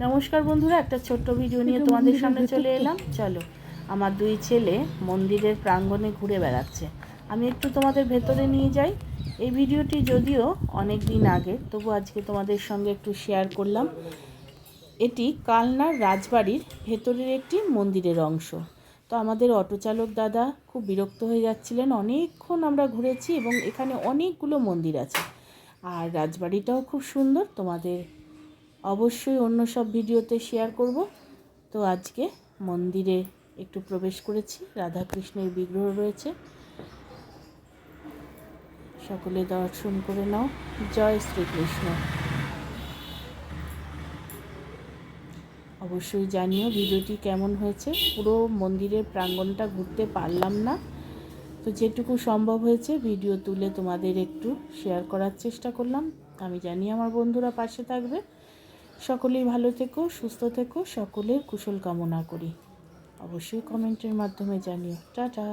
নমস্কার বন্ধুরা, একটা ছোট্ট ভিডিও নিয়ে তোমাদের সামনে চলে এলাম। চলো, আমার দুই ছেলে মন্দিরের প্রাঙ্গণে ঘুরে বেড়াচ্ছে, আমি একটু তোমাদের ভেতরে নিয়ে যাই। এই ভিডিওটি যদিও অনেক দিন আগে, তবু আজকে তোমাদের সঙ্গে একটু শেয়ার করলাম। এটি কালনার রাজবাড়ির ভেতরের একটি মন্দিরের অংশ। তো আমাদের অটো চালক দাদা খুব বিরক্ত হয়ে যাচ্ছিলেন, অনেকক্ষণ আমরা ঘুরেছি এবং এখানে অনেকগুলো মন্দির আছে, আর রাজবাড়িটাও খুব সুন্দর। তোমাদের অবশ্যই অন্য সব ভিডিওতে শেয়ার করব। তো আজকে মন্দিরে একটু প্রবেশ করেছি, রাধাকৃষ্ণের বিগ্রহ রয়েছে, সকলে দর্শন করে নাও। জয় শ্রীকৃষ্ণ। অবশ্যই জানিও ভিডিওটি কেমন হয়েছে। পুরো মন্দিরের প্রাঙ্গণটা ঘুরতে পারলাম না, তো যেটুকু সম্ভব হয়েছে ভিডিও তুলে তোমাদের একটু শেয়ার করার চেষ্টা করলাম। আমি জানি আমার বন্ধুরা পাশে থাকবে। সকলেই ভালো থেকো, সুস্থ থেকো, সকলের কুশল কামনা করি। অবশ্যই কমেন্টের মাধ্যমে জানিও। টাটা।